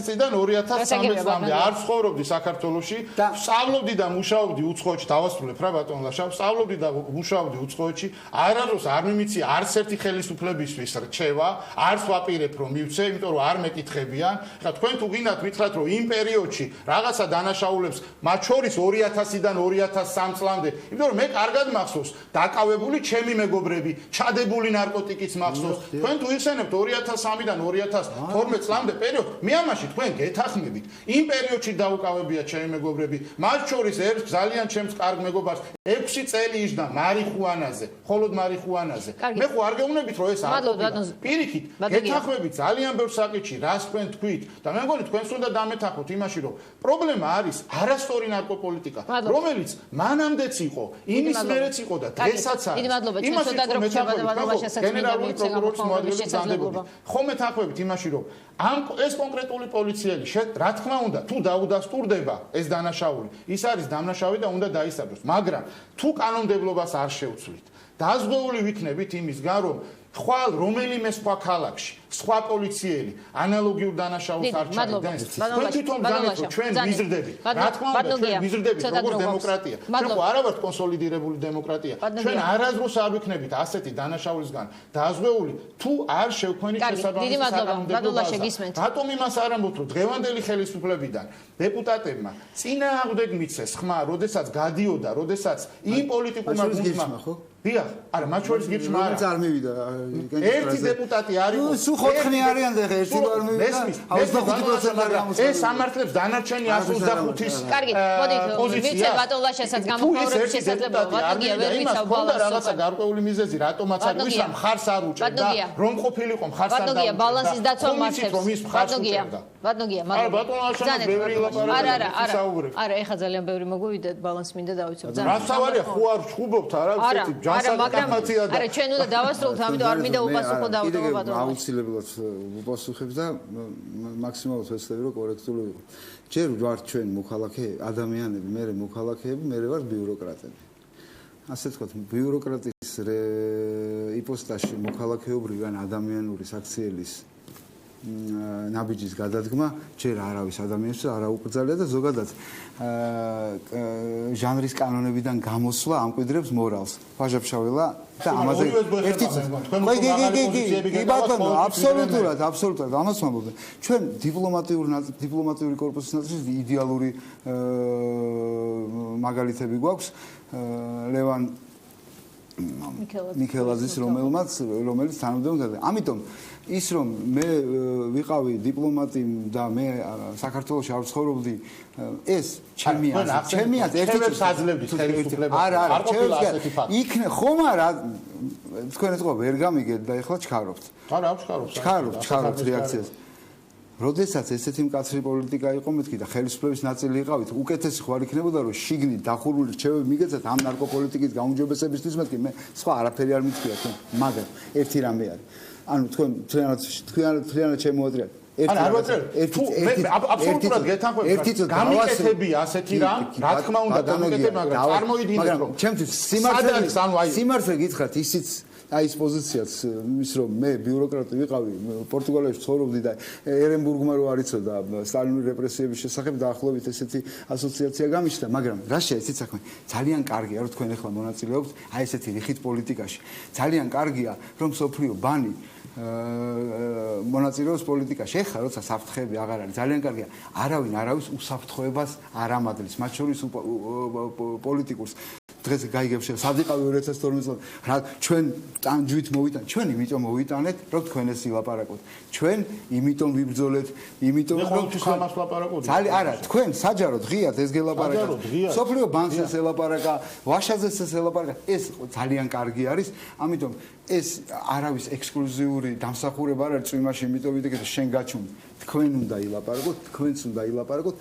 წლიდან 2013 წლამდე არ ცხოვრობდი საქართველოში სწავლობდი და მუშაობდი უცხოეთში დავასრულებ რა ბატონო ლაშა სწავლობდი და მუშაობდი უცხოეთში არასდროს არ მიმიცი არც ერთი ხელისუფლებისთვის რჩევა არც ვაპირებ რომ მივცე იმიტომ რომ არ მეკითხებიან ხა თქვენ თუ გინდათ მითხრათ რომ იმ პერიოდში რაღაცა დანაშაულებს პრობლემებს, მათ შორის 2000-დან 2003 წლამდე. იმიტომ რომ მე კარგად მახსოვს, დაკავებული ჩემი მეგობრები, ჩადებული ნარკოტიკის მახსოვს. თქვენ თუ იხსენებთ 2003-დან 2012 წლამდე პერიოდს, მე ამაში თქვენ გეთახმებით. იმ პერიოდში დაუკავებია ჩემი მეგობრები, მათ შორის ერთ ძალიან ჩემს კარგ მეგობარს 6 წელი იჯდა მარიხუანაზე, მხოლოდ მარიხუანაზე. მე ხო არ გეუბნებით რომ ეს არ პირიქით, გეთახმებით ძალიან ბევრ საკითხში, რას თქვენ თქვით და მე მგონი თქვენს უნდა დამეთახოთ იმაში რომ პრობლემა არის არასწორი ნარკოპოლიტიკა, რომელიც მანამდეც იყო, იმის მერეც იყო და დღესაც არის. იმას გენერალური პროკურორის მოადგილე ზანდებოდი. ხო მეთახმებით იმაში რომ ეს კონკრეტული პოლიციელი რა თქმა უნდა თუ დაუდასტურდება ეს დანაშაული, ის არის დამნაშავე და უნდა დაისაბროს, მაგრამ თუ კანონმდებლობას არ შევცვლით, დაზღვეული ვიქნებით იმისგან რომ ხვალ რომელიმე სხვა ქალაქში სხვა პოლიციელი ანალოგიურ დანაშაულს არ ჩაიდგენს. თქვენ თვითონ განეთ რომ ჩვენ ვიზრდებით. რა თქმა უნდა ჩვენ ვიზრდებით როგორც დემოკრატია. ჩვენ ხო არა ვართ კონსოლიდირებული დემოკრატია. ჩვენ არასდროს არ ვიქნებით ასეთი დანაშაულისგან დაზღვეული თუ არ შევქმნით შესაბამისი საკანონმდებლო. რატომ იმას არ ამბობთ რომ დღევანდელი ხელისუფლებიდან დეპუტატებმა წინააღმდეგ მიცეს ხმა, როდესაც გადიოდა, როდესაც იმ პოლიტიკურმა გუნდმა დიახ, არა, მათ შორის გირჩმა არა. არ მივიდა. ერთი დეპუტატი არ იყო. სულ 4-ხნი არიან და ერთი არ მივიდა. 25% არ გამოსულა. ეს ამართლებს დანარჩენი 125-ის. კარგი, მოდით, ვიცე ბატონ ლაშასაც გამოგავრების შესაძლებლობა. ბატონია, ვერ ვიცავ ბალანსს. რაღაცა გარკვეული მიზეზი, რატომაც არ ვისა მხარს არ უჭერდა და რომ ყოფილიყო მხარს არ ბატონია, ბალანსის დაცვა მართებს. ბატონია, ბატონია, არა, ბატონ ლაშასაც ბევრი ლაპარაკობს. არა, ეხა ძალიან ბევრი მოგვივიდა, ბალანს მინდა დავიცავ. რასავარია, ხო არ ვშუბობთ არა, ესეთი არა, მაგრამ არა, ჩვენ უნდა დავასრულოთ, ამიტომ არ მინდა უპასუხო დავუწყო ბატონო. აუცილებლად უპასუხებს და მაქსიმალურად ვეცდები რომ კორექტული ვიყო. ჯერ ვართ ჩვენ მოქალაქე ადამიანები, მე მოქალაქეები, მე ვარ ბიუროკრატები. ასე ვთქვათ, ბიუროკრატიის იპოსტაში მოქალაქეობრივი ან ადამიანური საქციელის ნაბიჯის გადადგმა ჯერ არავის ადამიანს არ აუკრძალია და ზოგადად ჟანრის კანონებიდან გამოსვლა ამკვიდრებს მორალს. ფაჟაფშაველა და ამაზე ერთი აბსოლუტურად ამას ვამბობ. ჩვენ დიპლომატიური კორპუსის ნაწილში იდეალური მაგალითები გვაქვს. ლევან მიქელაძის რომელიც თანამდებობაზე. ამიტომ ის რომ მე ვიყავი დიპლომატი და მე საქართველოში არ ვცხოვრობდი, ეს ჩემი ერთებს აძლევდით ხელისუფლებას. არა, იქნე ხომ არა თქვენ ეთქვა ვერ გამიგეთ და ეხლა ჩქარობთ. არა, ჩქარობთ რეაქციას. როდესაც ესეთი მკაცრი პოლიტიკა იყო მეთქი და ხელისუფლების ნაწილი იყავით, უკეთესი ხო არ იქნებოდა რომ შიგნით დახურული რჩევები მიგეცათ ამ ნარკოპოლიტიკის გაუმჯობესებისთვის მეთქი, მე სხვა არაფერი არ მithქია თქვენ, მაგრამ ერთი რამე არის. ანუ თქვენ თლიანად შემოატრიალეთ. აბსოლუტურად გეთანხმებით. გამიკეთებია ასეთი რამ, რა თქმა უნდა გამიკეთებ, მაგრამ წარმოიდგინეთ რომ ჩემთვის სიმართლე გითხრათ ისიც აი ეს პოზიციაც ის რომ მე ბიუროკრატი ვიყავი პორტუგალიაში ცხოვრობდი და ერენბურგმა რო არ იცოდა სტალინური რეპრესიების შესახებ დაახლოებით ესეთი ასოციაცია გამიშთა, მაგრამ რა შეეცით საქმე ძალიან კარგია რომ თქვენ ახლა მონაწილეობთ აი ესეთი რიხით პოლიტიკაში. ძალიან კარგია რომ სოფლიო ბანი მონაწილეობს პოლიტიკაში. ეხლა როცა საფრთხეები აღარ არის, ძალიან კარგია. არავინ არავის უსაფრთხოებას არ ამადლის, მათ შორის პოლიტიკურს. დღეს გაიგებ სადიყავი 2012 წელს რა ჩვენ ტანჯვით მოვიტანეთ, ჩვენ იმიტომ მოვიტანეთ, რომ თქვენ ეს ილაპარაკოთ. ჩვენ იმიტომ ვიბრძოლეთ, იმიტომ რომ თქვენ ამას ლაპარაკობთ. არა, თქვენ საჯაროდ ღიად ეს გელაპარაკეთ. სოფლიო ბანკს ეს ელაპარაკა, ვაშაძეს ეს ელაპარაკა. ეს ძალიან კარგი არის, ამიტომ ეს არავის ექსკლუზიური დამსახურება არ არის წვიმაში, იმიტომ ვიდექეთ შენ გაჩვენე. თქვენ უნდა ილაპარაკოთ, თქვენც უნდა ილაპარაკოთ,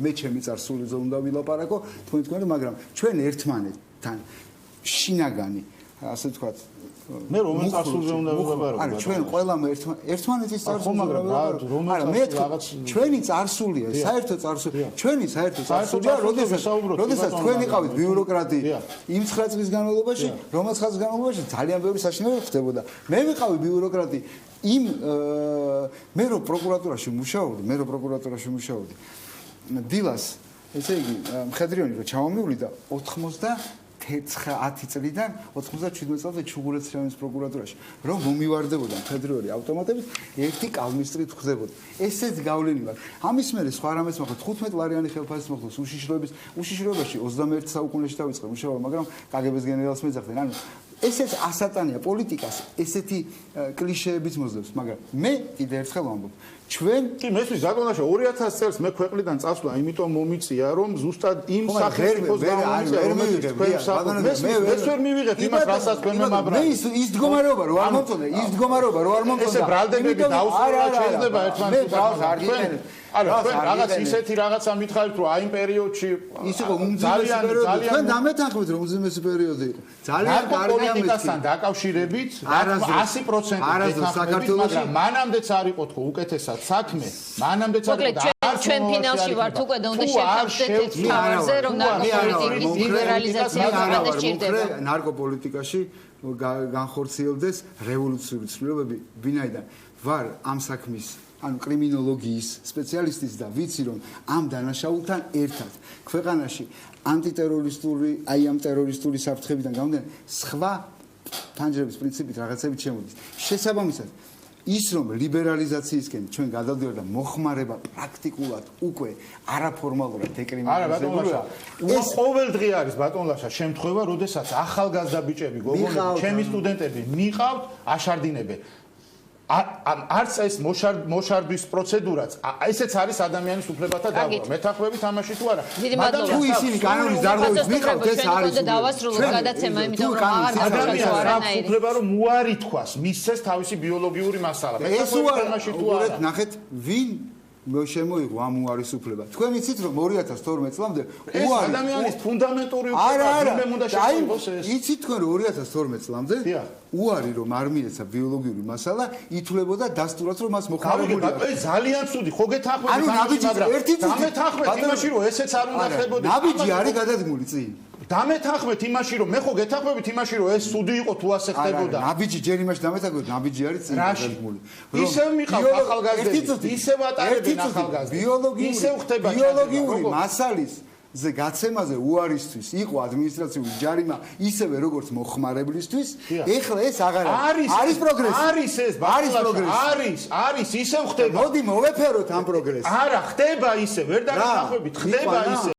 მე ჩემი წარსულიზე უნდა ვილაპარაკო, თქვენ, მაგრამ ჩვენ ერთმანეთთან შინაგანი, ასე ვთქვათ, მე რომელ წარსულზე უნდა ვილაპარაკო? არა, ჩვენ ყველამ ერთმანეთის წარსულზე უნდა ვილაპარაკო. არა, მე ჩვენი წარსულია, საერთო წარსულია. ჩვენი საერთო წარსულია, როდესაც თქვენ იყავით ბიუროკრატი იმ 9 წლის განმავლობაში, რომელიც 9 წლის განმავლობაში ძალიან ბევრი საშინელება ხდებოდა. მე ვიყავი ბიუროკრატი მე რო პროკურატურაში მუშაობდი დილას ესე იგი მხედრიონი რო ჩამომივლიდა 90 10 წლიდან 97 წელს ჩუღურეთის რაიონის პროკურატურაში რომ მომივარდებოდა მხედრული ავტომატებით ერთი კალმისტრით ხდებოდა. ესეც გავლენი მაქვს. ამის მერე სხვა რამეს მოხდა 15 ლარიანი ხელფასის მოხდას უშიშროებაში 21 საუკუნეში დაიწყო მუშაობა, მაგრამ კგბ-ს გენერალს მეძახდნენ. ანუ ესეც ასატანია პოლიტიკას, ესეთი კლიშეებიც მოძებს, მაგრამ მე კიდე ერთხელ ვამბობ, ჩვენ კი მესმის ზაგონაშა 2000 წელს მე ქვეყნიდან წასვლა, იმიტომ მომიწია რომ ზუსტად იმ სახელმწიფოს გამომიწია, რომელიც თქვენ მე ვერ მივიღებ იმას, რასაც თქვენ მემაბრა. მე ის მდგომარეობა რო არ მომწონდა, ის მდგომარეობა რო არ მომწონდა. ესე ბრალდებები დაუსრულებლად შეიძლება ერთმანეთთან. არა, თქვენ რაღაც ისეთი რაღაცა მითხარით, რომ აი იმ პერიოდში ის იყო უმძიმესი პერიოდი. თქვენ დამეთანხმეთ, რომ უმძიმესი პერიოდი იყო. ძალიან კარგი პოლიტიკასთან დაკავშირებით 100% საქართველოში მანამდეც არ იყო თქო უკეთესად საქმე, მანამდეც არ იყო. ჩვენ ფინალში ვართ უკვე და უნდა შევხვდეთ თავზე, რომ ნარკოპოლიტიკის ლიბერალიზაცია გადასჭირდება. ნარკოპოლიტიკაში განხორციელდეს რევოლუციური ცვლილებები, ვინაიდან ვარ ამ საქმის ანუ კრიმინოლოგიის სპეციალისტის და ვიცი რომ ამ დანაშაულთან ერთად ქვეყანაში ანტიტერორისტული, აი ამ ტერორისტული საფრთხებიდან გამომდინარე სხვა ფანჯრების პრინციპით რაღაცები შემოდის. შესაბამისად ის რომ ლიბერალიზაციისკენ ჩვენ გადავდივართ და მოხმარება პრაქტიკულად უკვე არაფორმალურად დეკრიმინალიზებულია. ეს ყოველდღე არის ბატონლაშა შემთხვევა, როდესაც ახალგაზრდა ბიჭები, გოგონები, ჩემი სტუდენტები მიყავთ, აშარდინებენ. არც ეს მოშარდვის პროცედურაც ესეც არის ადამიანის უფლებათა დაბლა. მეთანხმები თამაში თუ არა. მაგრამ თუ ისინი კანონის დარღვევით მიყავთ ეს არის. ჩვენ დავასრულოთ გადაცემა, იმიტომ რომ აღარ ადამიანს აქვს უფლება რომ უარი თქვას, მისცეს თავისი ბიოლოგიური მასალა. მეთანხმები თამაში თუ არა. ნახეთ ვინ შემოიღო ამ უარის უფლება. თქვენ იცით რომ 2012 წლამდე უარი ადამიანის ფუნდამენტური უფლება მე უნდა შეგვიგოს ეს. იცით თქვენ რომ 2012 წლამდე უარი რომ არ მიეცა ბიოლოგიური მასალა ითვლებოდა დასტურად რომ მას მოხმარებული აქვს. ძალიან ცუდი, ხო გეთანხმები თამაში, მაგრამ დამეთანხმეთ იმაში რომ ესეც არ უნდა ხდებოდეს. ნაბიჯი არის გადადგმული წინ. დამეთანხმეთ იმაში რომ მე ხო გეთანხმებით იმაში რომ ეს სუდი იყო თუ ასე ხდებოდა. ნაბიჯი ჯერ იმაში დამეთანხმეთ, ნაბიჯი არის წინ გადადგმული. ისევ მიყავ ახალგაზრდები, ისევ ატარებენ ახალგაზრდებს. ისევ ხდება ბიოლოგიური მასალის ზე გაცემაზე უარისთვის იყო ადმინისტრაციული ჯარიმა ისევე როგორც მოხმარებლისთვის. ეხლა ეს აღარ არის პროგრესი. არის ეს არის პროგრესი. არის ისევ ხდება. მოდი მოვეფეროთ ამ პროგრესს. არა, ხდება ისე, ვერ დაგეთანხმებით, ხდება ისე.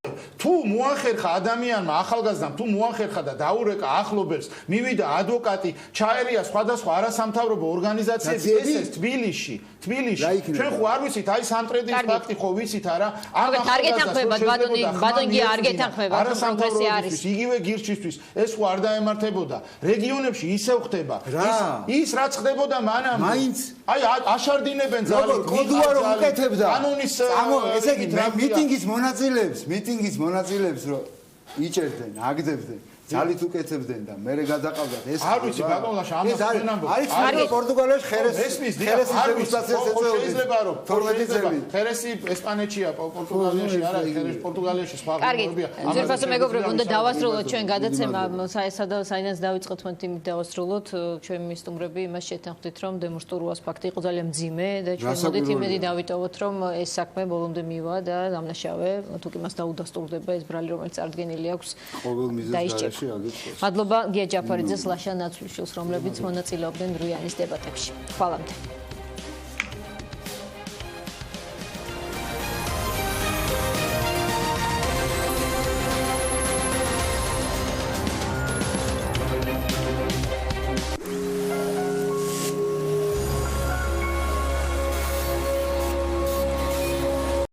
თუ მოახერხა ადამიანმა ახალგაზრდამ თუ მოახერხა და დაურეკა ახლობელს, მივიდა ადვოკატი, ჩაერია სხვადასხვა არასამთავრობო ორგანიზაციების ესეს თბილისში. ჩვენ ხო არ ვიცით აი სამტრედის ფაქტი ხო ვიცით არა? აღარ გეთანხმებათ ბატონი არ გეთანხმებათ პროგრესი არის. იგივე გირჩისთვის ეს ხო არ დაემართებოდა. რეგიონებში ისევ ხდება. ის რაც ხდებოდა მანამ. მაინც აი აშარდინებენ ძალიან. კოდუა რომ უკეთებდა. კანონის ესე იგი მიტინგის მონაწილეებს რომ იჭერდნენ, აგდებდნენ, ძალით უკეთებდნენ და მე გადაყავდათ ეს. არ ვიცი ბატონლაშა ამას თქვენ ამბობთ. არის პორტუგალიაში ხერესის რეგისტრაციას ეწეოდნენ. შეიძლება რომ 12 წელი. ხერესი ესპანეთშია, პორტუგალიაში არა, ხერესი პორტუგალიაში სხვა გუნდებია. ზურფასო მეგობრებო, უნდა დავასრულოთ ჩვენ გადაცემა, საინაც დავიწყოთ თვითონ დავასრულოთ. ჩვენ მისტუმრები იმას შეთანხმდით, რომ დემონსტრუას ფაქტი იყო ძალიან მძიმე და ჩვენ მოდით იმედი დავიტოვოთ, რომ ეს საქმე ბოლომდე მივა და დამნაშავე თუ კი მას დაუდასტურდება ეს ბრალი, რომელიც წარდგენილი აქვს. ყოველ მიზეზს მადლობა გია ჯაფარიძეს, ლაშა ნაცვლიშვილს, რომლებიც მონაწილეობდნენ რუიანის დებატებში. ხვალამდე.